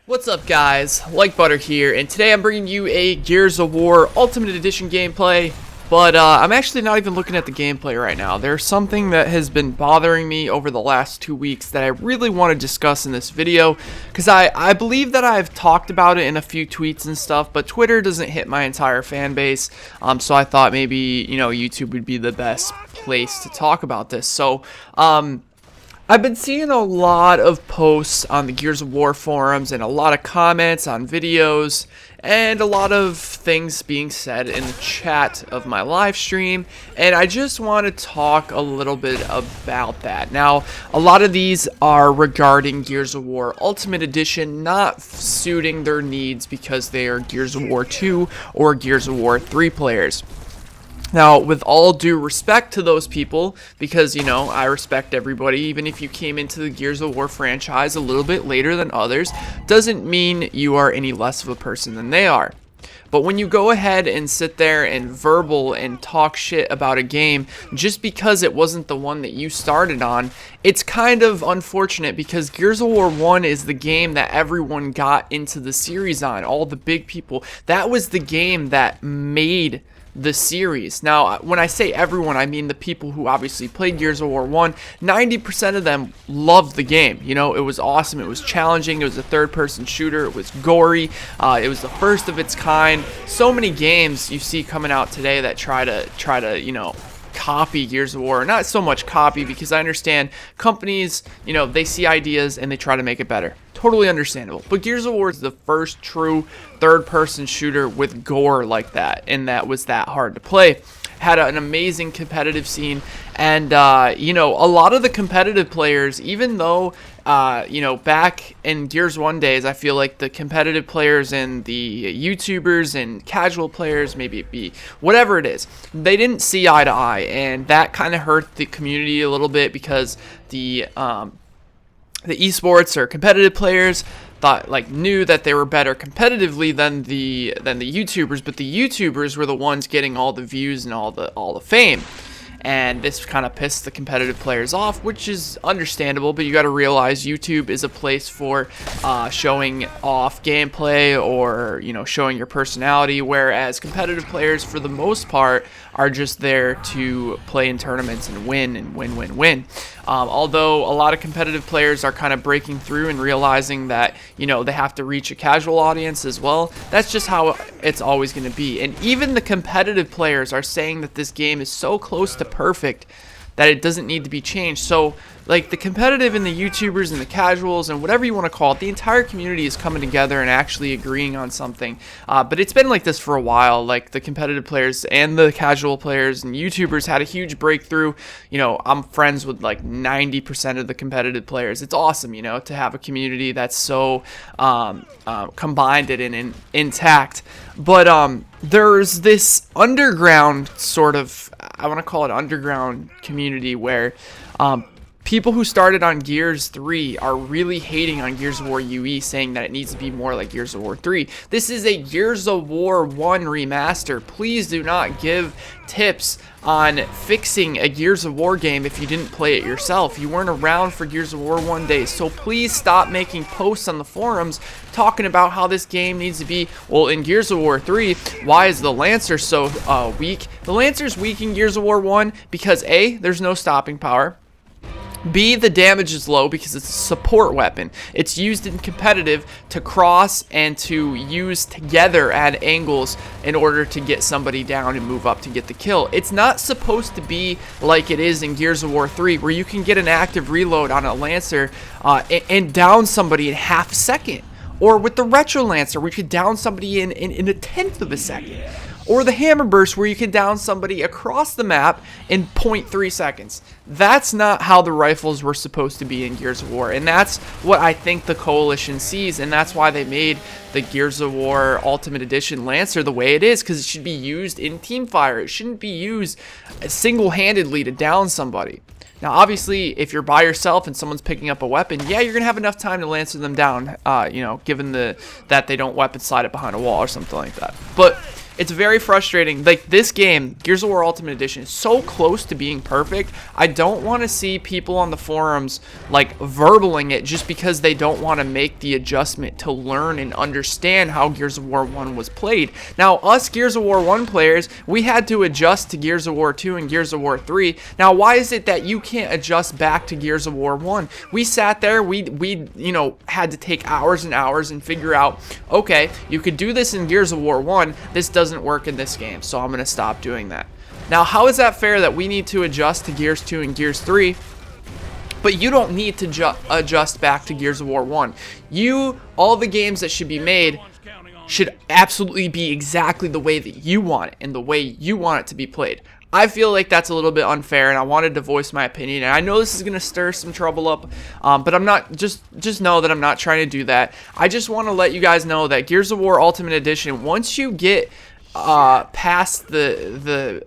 What's up guys, Like Butter here, and today I'm bringing you a Gears of War Ultimate Edition gameplay, but I'm actually not even looking at the gameplay right now. There's something that has been bothering me over the last 2 weeks that I really want to discuss in this video, because I believe that I've talked about it in a few tweets and stuff, but Twitter doesn't hit my entire fan base, so I thought maybe, YouTube would be the best place to talk about this. So, I've been seeing a lot of posts on the Gears of War forums and a lot of comments on videos and a lot of things being said in the chat of my live stream, and I just want to talk a little bit about that. Now, a lot of these are regarding Gears of War Ultimate Edition not suiting their needs because they are Gears of War 2 or Gears of War 3 players. Now, with all due respect to those people, because, I respect everybody, even if you came into the Gears of War franchise a little bit later than others, doesn't mean you are any less of a person than they are. But when you go ahead and sit there and verbal and talk shit about a game just because it wasn't the one that you started on, it's kind of unfortunate because Gears of War 1 is the game that everyone got into the series on, all the big people. That was the game that made the series. Now, when I say everyone, I mean the people who obviously played Gears of War 1. 90% of them loved the game. It was awesome. It was challenging. It was a third-person shooter. It was gory. It was the first of its kind. So many games you see coming out today that try to copy Gears of War. Not so much copy, because I understand companies, they see ideas and they try to make it better. Totally understandable. But Gears of War is the first true third-person shooter with gore like that, and that was that hard to play. Had an amazing competitive scene, and a lot of the competitive players, even though back in Gears 1 days, I feel like the competitive players and the YouTubers and casual players, maybe it be whatever it is, they didn't see eye to eye, and that kind of hurt the community a little bit because the esports or competitive players knew that they were better competitively than the YouTubers, but the YouTubers were the ones getting all the views and all the fame. And this kind of pissed the competitive players off, which is understandable, but you got to realize YouTube is a place for showing off gameplay or, showing your personality, whereas competitive players, for the most part, are just there to play in tournaments and win. Although a lot of competitive players are kind of breaking through and realizing that, they have to reach a casual audience as well. That's just how it's always going to be. And even the competitive players are saying that this game is so close to perfect that it doesn't need to be changed. So, the competitive and the YouTubers and the casuals and whatever you want to call it, the entire community is coming together and actually agreeing on something. But it's been like this for a while. The competitive players and the casual players and YouTubers had a huge breakthrough. I'm friends with 90% of the competitive players. It's awesome, to have a community that's so combined and intact. But there's this underground sort of, I want to call it underground community where people who started on Gears 3 are really hating on Gears of War UE, saying that it needs to be more like Gears of War 3. This is a Gears of War 1 remaster. Please do not give tips on fixing a Gears of War game if you didn't play it yourself. You weren't around for Gears of War 1 days, so please stop making posts on the forums talking about how this game needs to be, well, in Gears of War 3, why is the Lancer so weak? The Lancer's weak in Gears of War 1 because A, there's no stopping power. B, the damage is low because it's a support weapon. It's used in competitive to cross and to use together at angles in order to get somebody down and move up to get the kill. It's not supposed to be like it is in Gears of War 3, where you can get an active reload on a Lancer and down somebody in half a second. Or with the Retro Lancer, where you could down somebody in a tenth of a second. Or the Hammer Burst, where you can down somebody across the map in 0.3 seconds. That's not how the rifles were supposed to be in Gears of War, and that's what I think the Coalition sees, and that's why they made the Gears of War Ultimate Edition Lancer the way it is, because it should be used in teamfire. It shouldn't be used single-handedly to down somebody. Now, obviously, if you're by yourself and someone's picking up a weapon, yeah, you're going to have enough time to Lancer them down, given that they don't weapon slide it behind a wall or something like that. But It's very frustrating. Like, this game, Gears of War Ultimate Edition, is so close to being perfect. I don't want to see people on the forums, like, verbaling it just because they don't want to make the adjustment to learn and understand how Gears of War 1 was played. Now, us Gears of War 1 players, we had to adjust to Gears of War 2 and Gears of War 3. Now, why is it that you can't adjust back to Gears of War 1? We sat there, we you know, had to take hours and hours and figure out, okay, you could do this in Gears of War 1, this doesn't work in this game, so I'm going to stop doing that. Now, how is that fair that we need to adjust to Gears 2 and Gears 3, but you don't need to adjust back to Gears of War 1? All the games that should be made should absolutely be exactly the way that you want it and the way you want it to be played. I feel like that's a little bit unfair, and I wanted to voice my opinion. And I know this is going to stir some trouble up, but I'm not, just know that I'm not trying to do that. I just want to let you guys know that Gears of War Ultimate Edition, once you get past the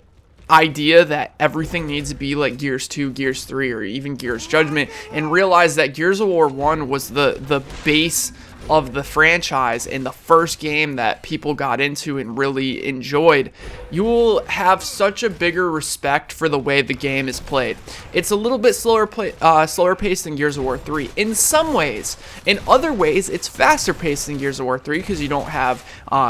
idea that everything needs to be like Gears 2, Gears 3, or even Gears Judgment, and realize that Gears of War 1 was the base of the franchise and the first game that people got into and really enjoyed, you will have such a bigger respect for the way the game is played. It's a little bit slower paced than Gears of War 3 in some ways. In other ways, it's faster paced than Gears of War 3 because you don't have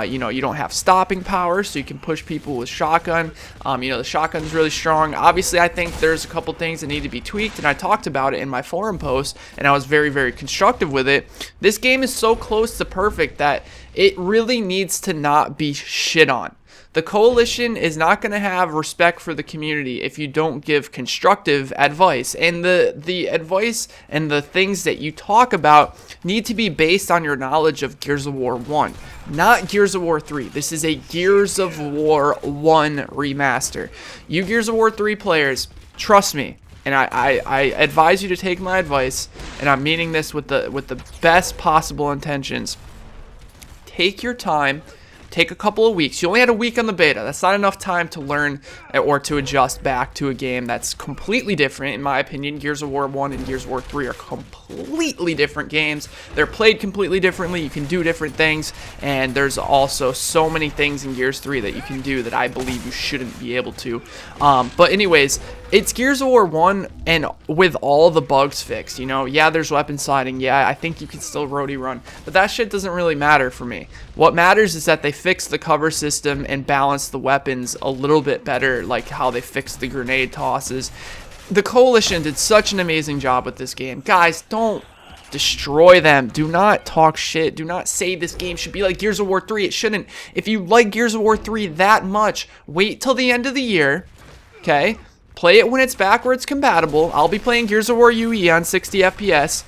you don't have stopping power, so you can push people with shotgun. The shotgun's really strong. Obviously, I think there's a couple things that need to be tweaked, and I talked about it in my forum post, and I was very, very constructive with it. This game is so close to perfect that it really needs to not be shit on. The coalition is not going to have respect for the community if you don't give constructive advice, and the advice and the things that you talk about need to be based on your knowledge of Gears of War 1, not Gears of War 3. This is a Gears of War 1 remaster. You Gears of War 3 players, trust me, and I advise you to take my advice, and I'm meaning this with the best possible intentions. Take your time. Take a couple of weeks. You only had a week on the beta. That's not enough time to learn or to adjust back to a game that's completely different, in my opinion. Gears of War 1 and Gears of War 3 are completely different games. They're played completely differently. You can do different things, and there's also so many things in Gears 3 that you can do that I believe you shouldn't be able to. But anyways, it's Gears of War 1, and with all the bugs fixed, yeah, there's weapon sliding, yeah, I think you can still roadie run, but that shit doesn't really matter for me. What matters is that they fixed the cover system and balanced the weapons a little bit better, like how they fixed the grenade tosses. The Coalition did such an amazing job with this game. Guys, don't destroy them. Do not talk shit. Do not say this game should be like Gears of War 3. It shouldn't. If you like Gears of War 3 that much, wait till the end of the year, okay? Play it when it's backwards compatible. I'll be playing Gears of War UE on 60 FPS,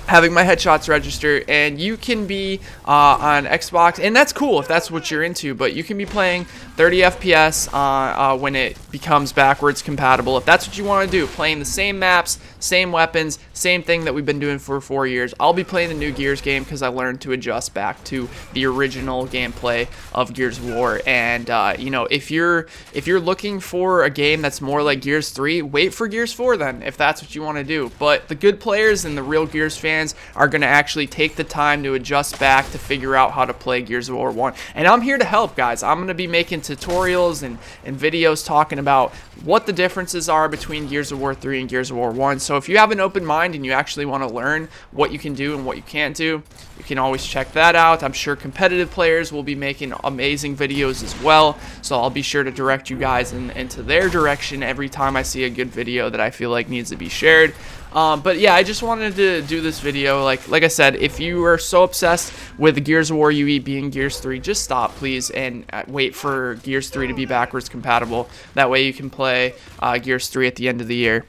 having my headshots register, and you can be on Xbox, and that's cool if that's what you're into, but you can be playing 30 FPS when it becomes backwards compatible, if that's what you want to do, playing the same maps, same weapons, same thing that we've been doing for 4 years. I'll be playing the new Gears game because I learned to adjust back to the original gameplay of Gears of War, and if you're looking for a game that's more like Gears 3, wait for Gears 4 then, if that's what you want to do. But the good players and the real Gears fans are going to actually take the time to adjust back to figure out how to play Gears of War 1. And I'm here to help, guys. I'm going to be making tutorials and videos talking about what the differences are between Gears of War 3 and Gears of War 1. So if you have an open mind and you actually want to learn what you can do and what you can't do, you can always check that out. I'm sure competitive players will be making amazing videos as well, so I'll be sure to direct you guys into their direction every time I see a good video that I feel like needs to be shared. But yeah, I just wanted to do this video. Like I said, if you are so obsessed with Gears of War UE being Gears 3, just stop, please, and wait for Gears 3 to be backwards compatible. That way you can play Gears 3 at the end of the year.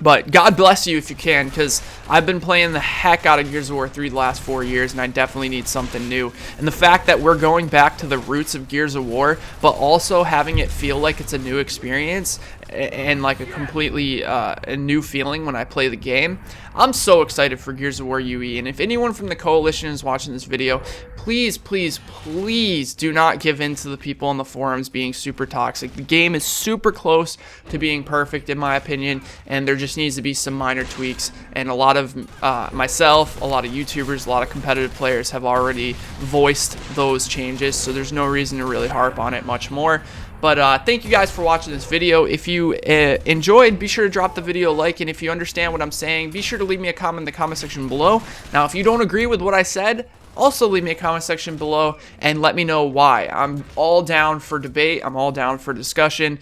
But God bless you if you can, because I've been playing the heck out of Gears of War 3 the last 4 years, and I definitely need something new. And the fact that we're going back to the roots of Gears of War, but also having it feel like it's a new experience, and like a completely a new feeling when I play the game. I'm so excited for Gears of War UE, and if anyone from the coalition is watching this video, please, please, please do not give in to the people on the forums being super toxic. The game is super close to being perfect in my opinion, and there just needs to be some minor tweaks, and a lot of myself, a lot of YouTubers, a lot of competitive players have already voiced those changes, so there's no reason to really harp on it much more. But thank you guys for watching this video. If you enjoyed, be sure to drop the video a like, and if you understand what I'm saying, be sure to leave me a comment in the comment section below. Now, if you don't agree with what I said, also leave me a comment section below and let me know why. I'm all down for debate. I'm all down for discussion.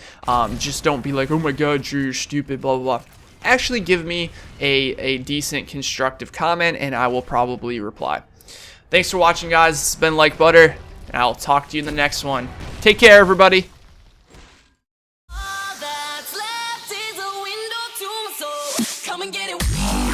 Just don't be like, oh my god, Drew, you're stupid, blah, blah, blah. Actually give me a decent constructive comment, and I will probably reply. Thanks for watching, guys. It's been Like Butter, and I'll talk to you in the next one. Take care, everybody. Come and get it.